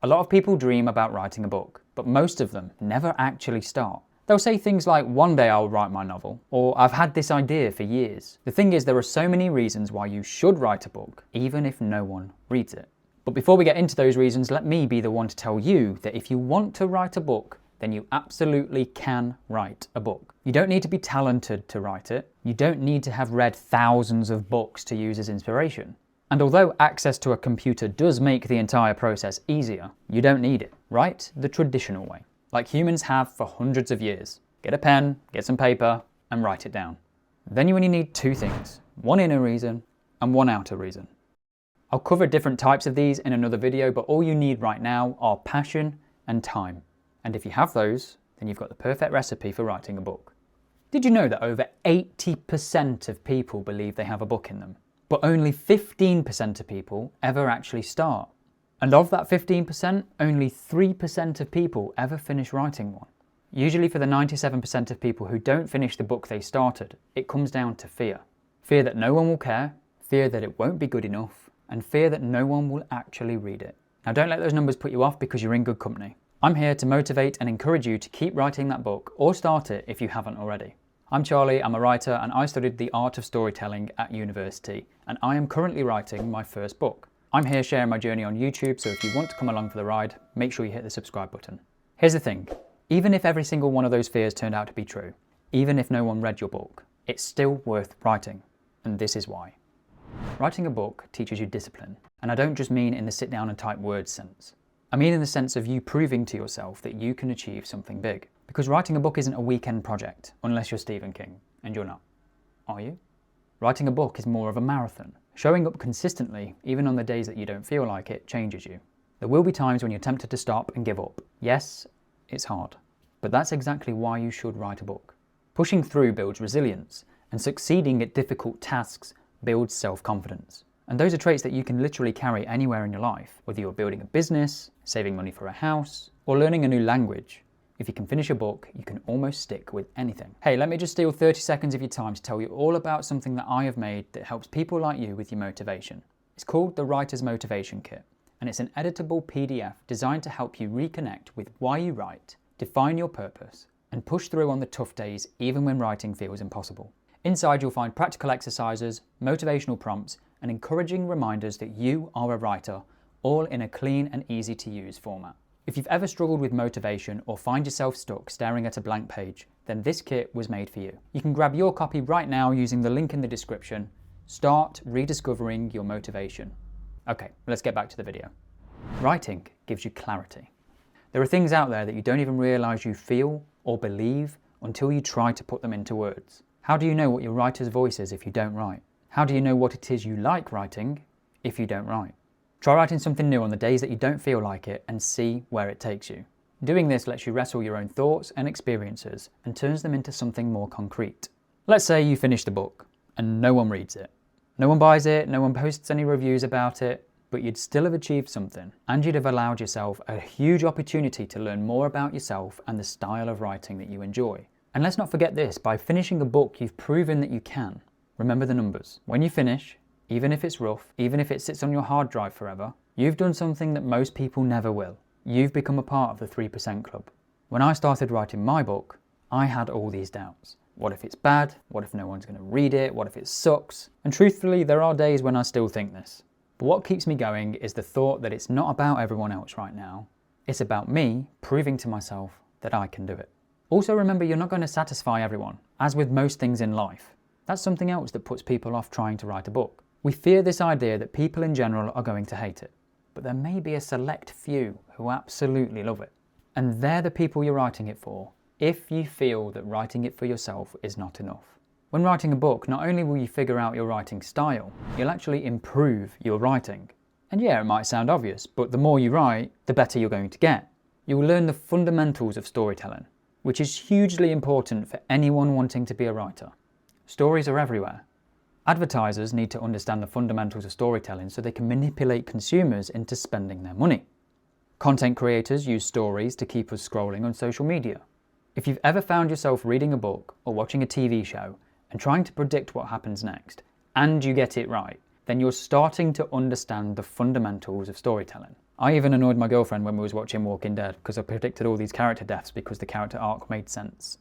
A lot of people dream about writing a book, but most of them never actually start. They'll say things like, one day I'll write my novel, or I've had this idea for years. The thing is, there are so many reasons why you should write a book, even if no one reads it. But before we get into those reasons, let me be the one to tell you that if you want to write a book, then you absolutely can write a book. You don't need to be talented to write it. You don't need to have read thousands of books to use as inspiration. And although access to a computer does make the entire process easier, you don't need it. Write the traditional way, like humans have for hundreds of years. Get a pen, get some paper, and write it down. Then you only need two things, one inner reason and one outer reason. I'll cover different types of these in another video, but all you need right now are passion and time. And if you have those, then you've got the perfect recipe for writing a book. Did you know that over 80% of people believe they have a book in them, but only 15% of people ever actually start? And of that 15%, only 3% of people ever finish writing one. Usually for the 97% of people who don't finish the book they started, it comes down to fear. Fear that no one will care, fear that it won't be good enough, and fear that no one will actually read it. Now don't let those numbers put you off, because you're in good company. I'm here to motivate and encourage you to keep writing that book, or start it if you haven't already. I'm Charlie, I'm a writer, and I studied the art of storytelling at university, and I am currently writing my first book. I'm here sharing my journey on YouTube, so if you want to come along for the ride, make sure you hit the subscribe button. Here's the thing, even if every single one of those fears turned out to be true, even if no one read your book, it's still worth writing, and this is why. Writing a book teaches you discipline, and I don't just mean in the sit down and type words sense. I mean in the sense of you proving to yourself that you can achieve something big. Because writing a book isn't a weekend project, unless you're Stephen King, and you're not. Are you? Writing a book is more of a marathon. Showing up consistently, even on the days that you don't feel like it, changes you. There will be times when you're tempted to stop and give up. Yes, it's hard, but that's exactly why you should write a book. Pushing through builds resilience, and succeeding at difficult tasks builds self-confidence. And those are traits that you can literally carry anywhere in your life, whether you're building a business, saving money for a house, or learning a new language. If you can finish a book, you can almost stick with anything. Hey, let me just steal 30 seconds of your time to tell you all about something that I have made that helps people like you with your motivation. It's called the Writer's Motivation Kit, and it's an editable PDF designed to help you reconnect with why you write, define your purpose, and push through on the tough days even when writing feels impossible. Inside you'll find practical exercises, motivational prompts, and encouraging reminders that you are a writer, all in a clean and easy to use format. If you've ever struggled with motivation or find yourself stuck staring at a blank page, then this kit was made for you. You can grab your copy right now using the link in the description. Start rediscovering your motivation. Okay, let's get back to the video. Writing gives you clarity. There are things out there that you don't even realize you feel or believe until you try to put them into words. How do you know what your writer's voice is if you don't write? How do you know what it is you like writing if you don't write? Try writing something new on the days that you don't feel like it and see where it takes you. Doing this lets you wrestle your own thoughts and experiences and turns them into something more concrete. Let's say you finish the book and no one reads it. No one buys it, no one posts any reviews about it, but you'd still have achieved something, and you'd have allowed yourself a huge opportunity to learn more about yourself and the style of writing that you enjoy. And let's not forget this, by finishing a book you've proven that you can. Remember the numbers. When you finish, even if it's rough, even if it sits on your hard drive forever, you've done something that most people never will. You've become a part of the 3% club. When I started writing my book, I had all these doubts. What if it's bad? What if no one's going to read it? What if it sucks? And truthfully, there are days when I still think this. But what keeps me going is the thought that it's not about everyone else right now. It's about me proving to myself that I can do it. Also remember, you're not going to satisfy everyone, as with most things in life. That's something else that puts people off trying to write a book. We fear this idea that people in general are going to hate it, but there may be a select few who absolutely love it. And they're the people you're writing it for, if you feel that writing it for yourself is not enough. When writing a book, not only will you figure out your writing style, you'll actually improve your writing. And yeah, it might sound obvious, but the more you write, the better you're going to get. You'll learn the fundamentals of storytelling, which is hugely important for anyone wanting to be a writer. Stories are everywhere. Advertisers need to understand the fundamentals of storytelling so they can manipulate consumers into spending their money. Content creators use stories to keep us scrolling on social media. If you've ever found yourself reading a book or watching a TV show and trying to predict what happens next, and you get it right, then you're starting to understand the fundamentals of storytelling. I even annoyed my girlfriend when we was watching Walking Dead because I predicted all these character deaths because the character arc made sense.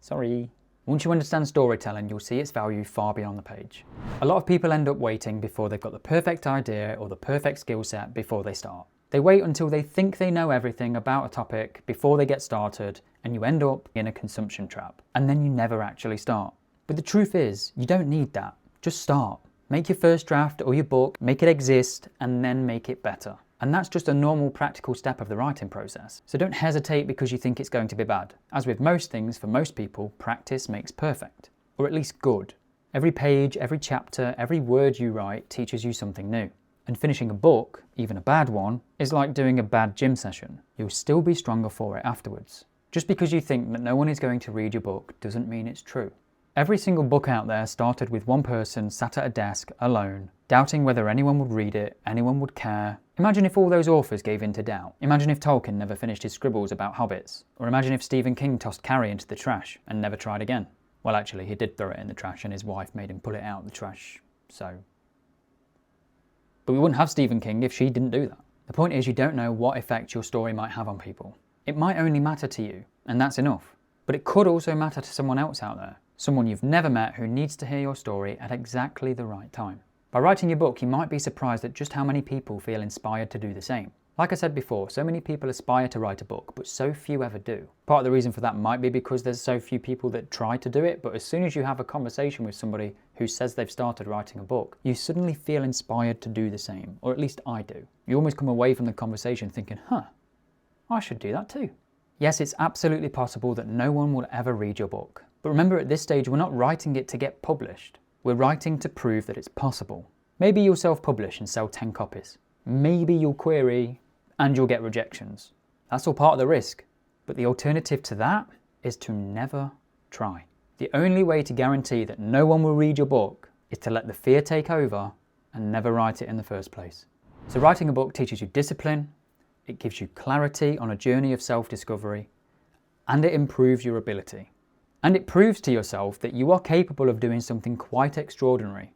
Sorry. Once you understand storytelling, you'll see its value far beyond the page. A lot of people end up waiting before they've got the perfect idea or the perfect skill set before they start. They wait until they think they know everything about a topic before they get started, and you end up in a consumption trap. And then you never actually start. But the truth is, you don't need that. Just start. Make your first draft or your book, make it exist, and then make it better. And that's just a normal practical step of the writing process. So don't hesitate because you think it's going to be bad. As with most things, for most people, practice makes perfect. Or at least good. Every page, every chapter, every word you write teaches you something new. And finishing a book, even a bad one, is like doing a bad gym session. You'll still be stronger for it afterwards. Just because you think that no one is going to read your book doesn't mean it's true. Every single book out there started with one person sat at a desk, alone, doubting whether anyone would read it, anyone would care. Imagine if all those authors gave in to doubt. Imagine if Tolkien never finished his scribbles about hobbits. Or imagine if Stephen King tossed Carrie into the trash and never tried again. Well, actually, he did throw it in the trash and his wife made him pull it out of the trash, so... But we wouldn't have Stephen King if she didn't do that. The point is, you don't know what effect your story might have on people. It might only matter to you, and that's enough. But it could also matter to someone else out there. Someone you've never met who needs to hear your story at exactly the right time. By writing your book, you might be surprised at just how many people feel inspired to do the same. Like I said before, so many people aspire to write a book, but so few ever do. Part of the reason for that might be because there's so few people that try to do it, but as soon as you have a conversation with somebody who says they've started writing a book, you suddenly feel inspired to do the same, or at least I do. You almost come away from the conversation thinking, I should do that too. Yes, it's absolutely possible that no one will ever read your book. But remember, at this stage, we're not writing it to get published. We're writing to prove that it's possible. Maybe you'll self-publish and sell 10 copies. Maybe you'll query and you'll get rejections. That's all part of the risk. But the alternative to that is to never try. The only way to guarantee that no one will read your book is to let the fear take over and never write it in the first place. So writing a book teaches you discipline, it gives you clarity on a journey of self-discovery, and it improves your ability. And it proves to yourself that you are capable of doing something quite extraordinary,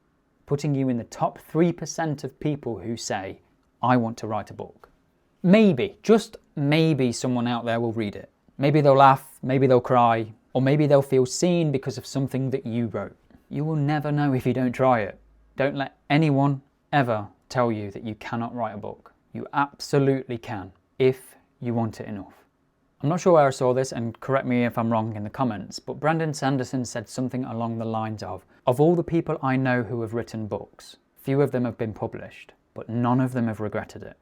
putting you in the top 3% of people who say, I want to write a book. Maybe, just maybe someone out there will read it. Maybe they'll laugh, maybe they'll cry, or maybe they'll feel seen because of something that you wrote. You will never know if you don't try it. Don't let anyone ever tell you that you cannot write a book. You absolutely can, if you want it enough. I'm not sure where I saw this, and correct me if I'm wrong in the comments, but Brandon Sanderson said something along the lines of all the people I know who have written books, few of them have been published, but none of them have regretted it.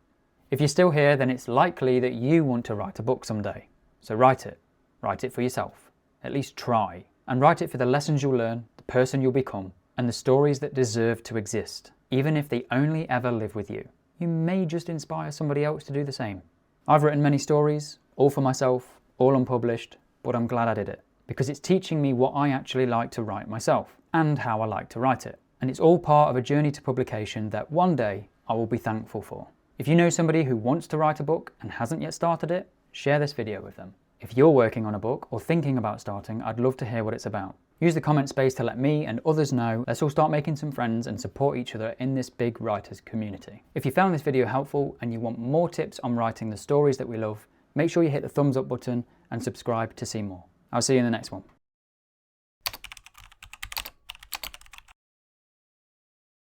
If you're still here, then it's likely that you want to write a book someday. So write it. Write it for yourself. At least try. And write it for the lessons you'll learn, the person you'll become, and the stories that deserve to exist, even if they only ever live with you. You may just inspire somebody else to do the same. I've written many stories, all for myself, all unpublished, but I'm glad I did it, because it's teaching me what I actually like to write myself, and how I like to write it. And it's all part of a journey to publication that one day I will be thankful for. If you know somebody who wants to write a book and hasn't yet started it, share this video with them. If you're working on a book or thinking about starting, I'd love to hear what it's about. Use the comment space to let me and others know. Let's all start making some friends and support each other in this big writers community. If you found this video helpful and you want more tips on writing the stories that we love, make sure you hit the thumbs up button and subscribe to see more. I'll see you in the next one.